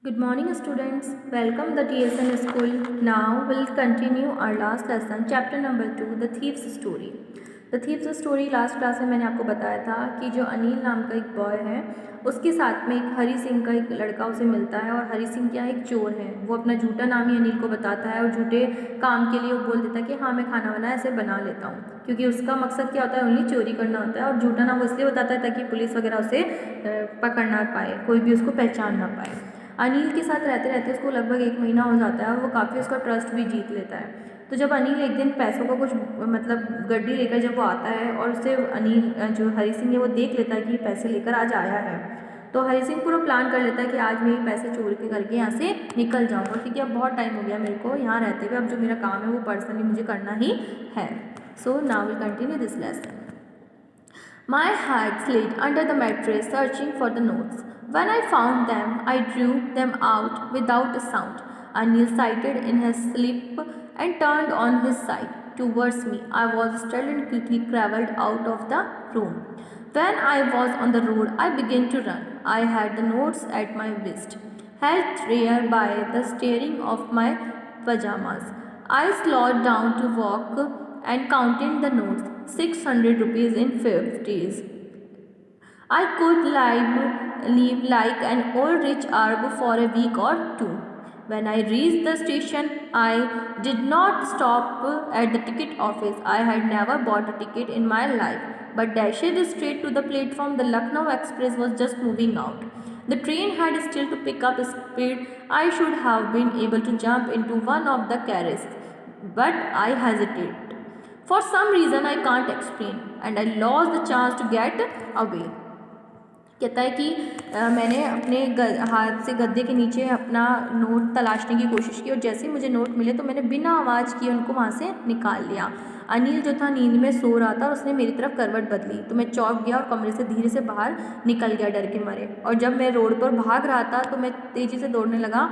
Good morning students, welcome the TSN school. Now we'll continue our last lesson, chapter number 2, The Thief's Story. The Thief's Story last class में मैंने आपको बताया था कि जो अनिल नाम का एक बॉय है उसके साथ में एक हरी सिंह का एक लड़का उसे मिलता है और हरी सिंह क्या है, एक चोर है। वो अपना झूठा नाम ही अनिल को बताता है और झूठे काम के लिए वो बोल देता है कि हाँ मैं खाना वाना ऐसे बना लेता हूँ, क्योंकि उसका मकसद क्या होता है, ओनली चोरी करना होता है। और झूठा नाम वो इसलिए बताता है ताकि पुलिस वगैरह उसे पकड़ ना पाए, कोई भी उसको पहचान ना पाए। अनिल के साथ रहते रहते उसको लगभग 1 महीना हो जाता है और वो काफ़ी उसका ट्रस्ट भी जीत लेता है। तो जब अनिल एक दिन पैसों का कुछ मतलब गड्डी लेकर जब वो आता है और उससे अनिल जो हरी सिंह है वो देख लेता है कि पैसे लेकर आज आया है, तो हरी सिंह पूरा प्लान कर लेता है कि आज मैं ये पैसे चोर के करके यहाँ से निकल जाऊँगा, क्योंकि अब बहुत टाइम हो गया मेरे को यहाँ रहते हुए, अब जो मेरा काम है वो पर्सनली मुझे करना ही है। So now will continue this lesson. My heart slid under the mattress searching for the notes. When I found them, I drew them out without a sound. Anil sighed in his sleep and turned on his side towards me. I was startled and quickly crawled out of the room. When I was on the road, I began to run. I had the notes at my waist, held rear by the steering of my pajamas. I slowed down to walk and counted the notes. 600 rupees in 50s. I could live like an old rich Arab for a week or two. When I reached the station, I did not stop at the ticket office. I had never bought a ticket in my life, but dashed straight to the platform. The Lucknow Express was just moving out. The train had still to pick up speed. I should have been able to jump into one of the carriages, but I hesitated. For some reason I can't explain, and I lost the chance to get away. कहता है कि मैंने अपने हाथ से गद्दे के नीचे अपना नोट तलाशने की कोशिश की और जैसे ही मुझे नोट मिले तो मैंने बिना आवाज़ किए उनको वहाँ से निकाल लिया। अनिल जो था नींद में सो रहा था और उसने मेरी तरफ करवट बदली, तो मैं चौंक गया और कमरे से धीरे से बाहर निकल गया डर के मारे। और जब मैं रोड पर भाग रहा था तो मैं तेज़ी से दौड़ने लगा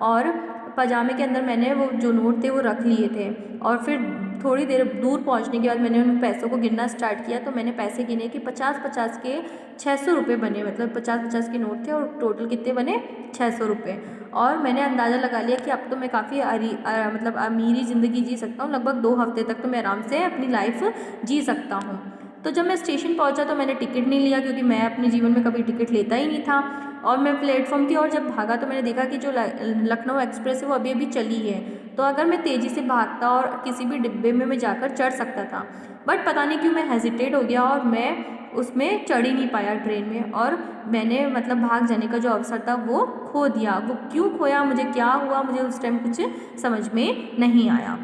और पजामे के अंदर मैंने वो जो नोट थे वो रख लिए थे। और फिर थोड़ी देर दूर पहुंचने के बाद मैंने उन पैसों को गिनना स्टार्ट किया, तो मैंने पैसे गिने कि 50-50 के 600 रुपये बने, मतलब 50-50 के नोट थे और टोटल कितने बने, 600 रुपये। और मैंने अंदाज़ा लगा लिया कि अब तो मैं काफ़ी मतलब अमीरी ज़िंदगी जी सकता हूँ, लगभग 2 हफ्ते तक तो मैं आराम से अपनी लाइफ जी सकता हूँ। तो जब मैं स्टेशन पहुँचा तो मैंने टिकट नहीं लिया, क्योंकि मैं अपने जीवन में कभी टिकट लेता ही नहीं था। और मैं प्लेटफॉर्म की ओर जब भागा तो मैंने देखा कि जो लखनऊ एक्सप्रेस है वो अभी अभी चली है, तो अगर मैं तेज़ी से भागता और किसी भी डिब्बे में मैं जाकर चढ़ सकता था, बट पता नहीं क्यों मैं हेजिटेट हो गया और मैं उसमें चढ़ ही नहीं पाया ट्रेन में, और मैंने मतलब भाग जाने का जो अवसर था वो खो दिया। वो क्यों खोया, मुझे क्या हुआ, मुझे उस टाइम कुछ समझ में नहीं आया।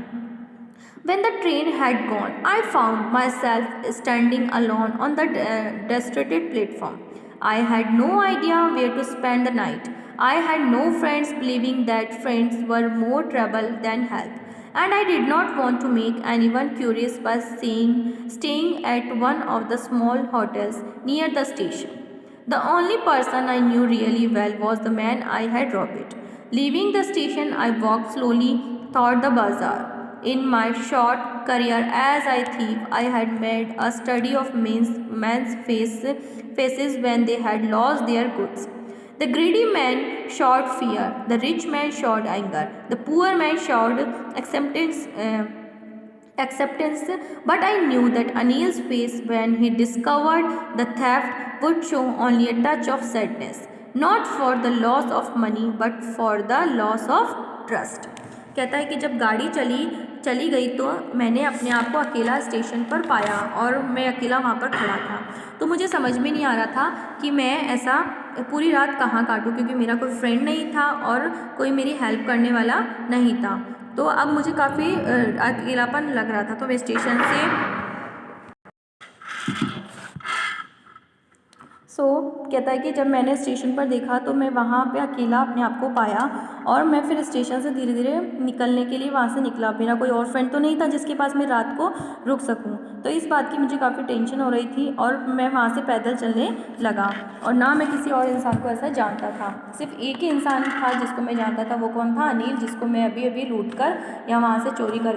When the train had gone, I found myself standing alone on the deserted platform. I had no idea where to spend the night. I had no friends, believing that friends were more trouble than help. And I did not want to make anyone curious by staying at one of the small hotels near the station. The only person I knew really well was the man I had robbed. Leaving the station, I walked slowly toward the bazaar. In my short career as a thief, I had made a study of men's faces when they had lost their goods. The greedy man showed fear, the rich man showed anger, the poor man showed acceptance, but I knew that Anil's face when he discovered the theft would show only a touch of sadness, not for the loss of money but for the loss of trust. कहता है कि जब गाड़ी चली गई तो मैंने अपने आप को अकेला स्टेशन पर पाया और मैं अकेला वहाँ पर खड़ा था। तो मुझे समझ में नहीं आ रहा था कि मैं ऐसा पूरी रात कहाँ काटूँ, क्योंकि मेरा कोई फ्रेंड नहीं था और कोई मेरी हेल्प करने वाला नहीं था। तो अब मुझे काफ़ी अकेलापन लग रहा था, तो मैं स्टेशन से कहता है कि जब मैंने स्टेशन पर देखा तो मैं वहाँ पे अकेला अपने आप को पाया और मैं फिर स्टेशन से धीरे धीरे निकलने के लिए वहाँ से निकला। मेरा कोई और फ्रेंड तो नहीं था जिसके पास मैं रात को रुक सकूँ, तो इस बात की मुझे काफ़ी टेंशन हो रही थी और मैं वहाँ से पैदल चलने लगा। और ना मैं किसी और इंसान को ऐसा जानता था, सिर्फ एक ही इंसान था जिसको मैं जानता था। वो कौन था? अनिल, जिसको मैं अभी अभी लूट कर या वहाँ से चोरी कर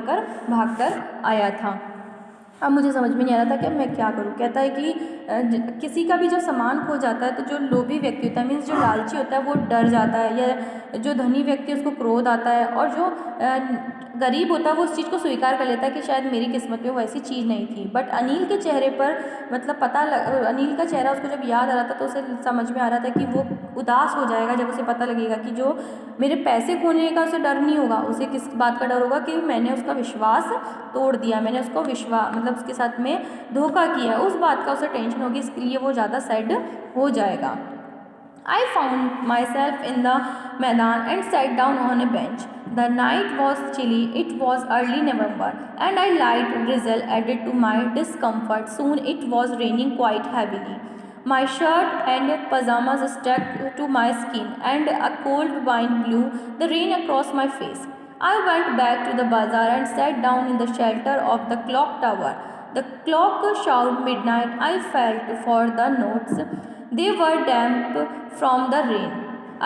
भाग कर आया था। अब मुझे समझ में नहीं आ रहा था कि अब मैं क्या करूँ। कहता है कि किसी का भी जब सामान खो जाता है तो जो लोभी व्यक्ति होता है, मीन्स जो लालची होता है, वो डर जाता है, या जो धनी व्यक्ति है उसको क्रोध आता है, और जो गरीब होता है वो उस चीज़ को स्वीकार कर लेता है कि शायद मेरी किस्मत में वो ऐसी चीज़ नहीं थी। बट अनिल के चेहरे पर मतलब अनिल का चेहरा उसको जब याद आ रहा था तो उसे समझ में आ रहा था कि वो उदास हो जाएगा जब उसे पता लगेगा कि जो मेरे पैसे खोने का उसे डर नहीं होगा, उसे किस बात का डर होगा कि मैंने उसका विश्वास तोड़ दिया, मैंने उसको मतलब उसके साथ में धोखा किया, उस बात का उसे टेंशन होगी, इसके लिए वो ज़्यादा सैड हो जाएगा। I found myself in the Maidan and sat down on a bench. The night was chilly, it was early November, and a light drizzle added to my discomfort. Soon it was raining quite heavily. My shirt and pajamas stuck to my skin, and a cold wind blew the rain across my face. I went back to the bazaar and sat down in the shelter of the clock tower. The clock showed midnight. I felt for the notes. They were damp from the rain.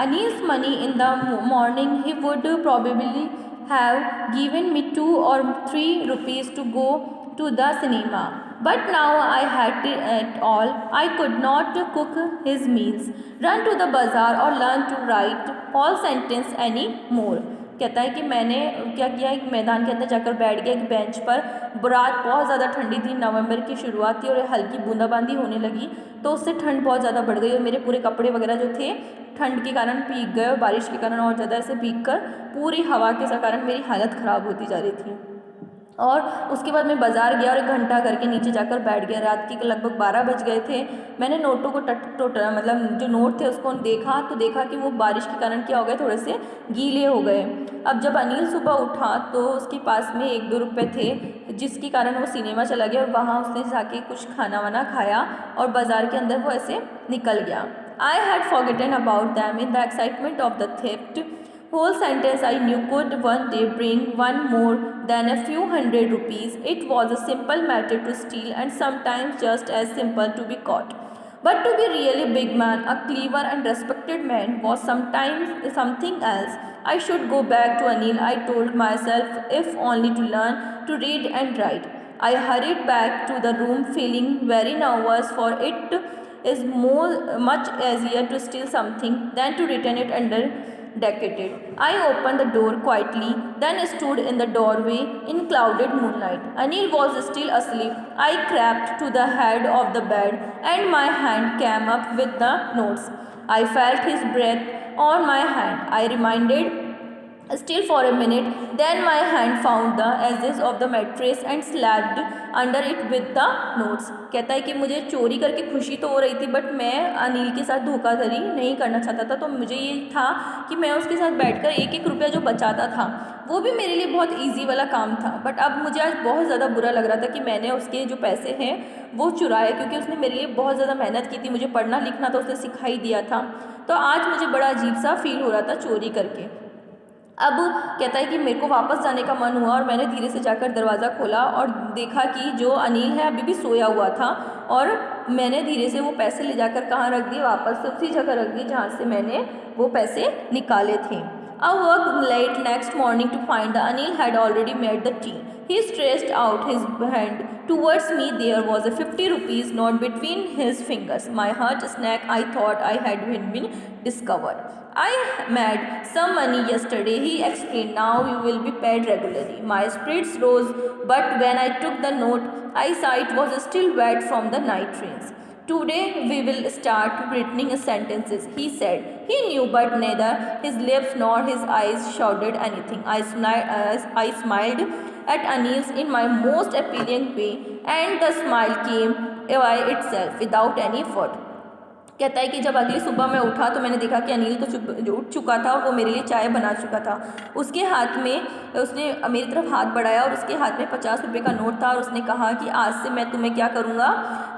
Anil's money in the morning, he would probably have given me 2 or 3 rupees to go to the cinema. But now I had it all. I could not cook his meals, run to the bazaar, or learn to write whole sentence any more. कहता है कि मैंने क्या किया, एक मैदान के अंदर जाकर बैठ गया एक बेंच पर। रात बहुत ज़्यादा ठंडी थी, नवंबर की शुरुआत थी और हल्की बूंदाबांदी होने लगी, तो उससे ठंड बहुत ज़्यादा बढ़ गई और मेरे पूरे कपड़े वगैरह जो थे ठंड के कारण भीग गए, और बारिश के कारण और ज़्यादा ऐसे भीग कर पूरी हवा के कारण मेरी हालत ख़राब होती जा रही थी। और उसके बाद मैं बाज़ार गया और 1 घंटा करके नीचे जाकर बैठ गया। रात के लगभग 12 बज गए थे। मैंने नोटों को मतलब जो नोट थे उसको देखा, तो देखा कि वो बारिश के कारण क्या हो गए, थोड़े से गीले हो गए। अब जब अनिल सुबह उठा तो उसके पास में 1-2 रुपये थे, जिसके कारण वो सिनेमा चला गया और वहाँ उसने जाके कुछ खाना वाना खाया और बाज़ार के अंदर वो ऐसे निकल गया। I had forgotten about them in the excitement of the theft. Whole sentence I knew could one day bring one more than a few hundred rupees. It was a simple matter to steal, and sometimes just as simple to be caught. But to be really big man, a clever and respected man, was sometimes something else. I should go back to Anil, I told myself, if only to learn to read and write. I hurried back to the room feeling very nervous, for it is much easier to steal something than to return it under decayed. I opened the door quietly, then stood in the doorway in clouded moonlight. Anil was still asleep. I crept to the head of the bed, and my hand came up with the notes. I felt his breath on my hand. I reminded still for a minute, then my hand found the edges of the mattress and slapped under it with the notes. कहता है कि मुझे चोरी करके खुशी तो हो रही थी, बट मैं अनिल के साथ धोखाधड़ी नहीं करना चाहता था। तो मुझे ये था कि मैं उसके साथ बैठकर 1-1 रुपया जो बचाता था वो भी मेरे लिए बहुत ईजी वाला काम था। बट अब मुझे आज बहुत ज़्यादा बुरा लग रहा था कि मैंने उसके जो पैसे हैं वो चुराए, क्योंकि उसने मेरे लिए बहुत ज़्यादा मेहनत की थी, मुझे पढ़ना लिखना तो उसने सिखा ही दिया था। तो आज मुझे बड़ा अजीब सा फील हो रहा था चोरी करके। अब कहता है कि मेरे को वापस जाने का मन हुआ और मैंने धीरे से जाकर दरवाज़ा खोला और देखा कि जो अनिल है अभी भी सोया हुआ था, और मैंने धीरे से वो पैसे ले जाकर कहाँ रख दिए, वापस से उसी जगह रख दिए जहाँ से मैंने वो पैसे निकाले थे। I woke late next morning to find that Anil had already made the tea. He stretched out his hand towards me. There was a 50 rupees note between his fingers. My heart sank. I thought I had been discovered. I made some money yesterday, he explained. Now you will be paid regularly. My spirits rose, but when I took the note, I saw it was still wet from the night rains. Today we will start writing sentences, he said. He knew, but neither his lips nor his eyes showed anything. I smiled at Anil's in my most appealing way, and the smile came by itself without any effort. कहता है कि जब अगली सुबह मैं उठा तो मैंने देखा कि अनिल तो उठ चुका था और वो मेरे लिए चाय बना चुका था। उसके हाथ में उसने मेरी तरफ हाथ बढ़ाया और उसके हाथ में 50 रुपये का नोट था, और उसने कहा कि आज से मैं तुम्हें क्या करूँगा,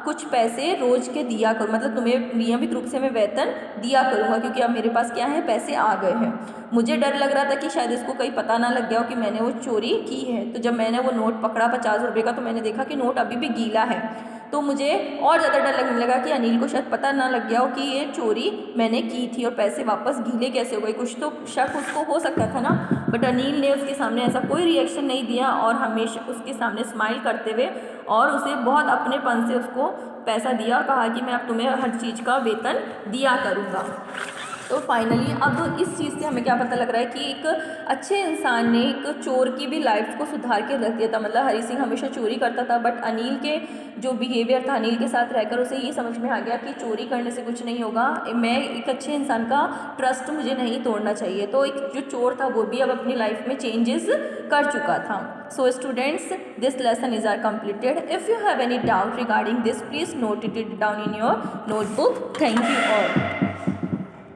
कुछ पैसे रोज़ के दिया करूँ, मतलब तुम्हें नियमित रूप से मैं वेतन दिया करूँगा, क्योंकि अब मेरे पास क्या है, पैसे आ गए हैं। मुझे डर लग रहा था कि शायद इसको कहीं पता ना लग गया हो कि मैंने वो चोरी की है। तो जब मैंने वो नोट पकड़ा 50 रुपये का, तो मैंने देखा कि नोट अभी भी गीला है। तो मुझे और ज़्यादा डर लगने लगा कि अनिल को शायद पता ना लग गया हो कि ये चोरी मैंने की थी और पैसे वापस गीले कैसे हो गए, कुछ तो शक उसको हो सकता था ना। बट अनिल ने उसके सामने ऐसा कोई रिएक्शन नहीं दिया और हमेशा उसके सामने स्माइल करते हुए और उसे बहुत अपनेपन से उसको पैसा दिया और कहा कि मैं अब तुम्हें हर चीज़ का वेतन दिया करूँगा। तो फाइनली अब इस चीज़ से हमें क्या पता लग रहा है कि एक अच्छे इंसान ने एक चोर की भी लाइफ को सुधार के रख दिया था। मतलब हरी सिंह हमेशा चोरी करता था बट अनिल के जो बिहेवियर था, अनिल के साथ रहकर उसे ये समझ में आ गया कि चोरी करने से कुछ नहीं होगा, मैं एक अच्छे इंसान का ट्रस्ट मुझे नहीं तोड़ना चाहिए। तो एक जो चोर था वो भी अब अपनी लाइफ में चेंजेस कर चुका था। So students, this lesson is are completed. If you have any doubt regarding this, please note it down in your notebook. Thank you all.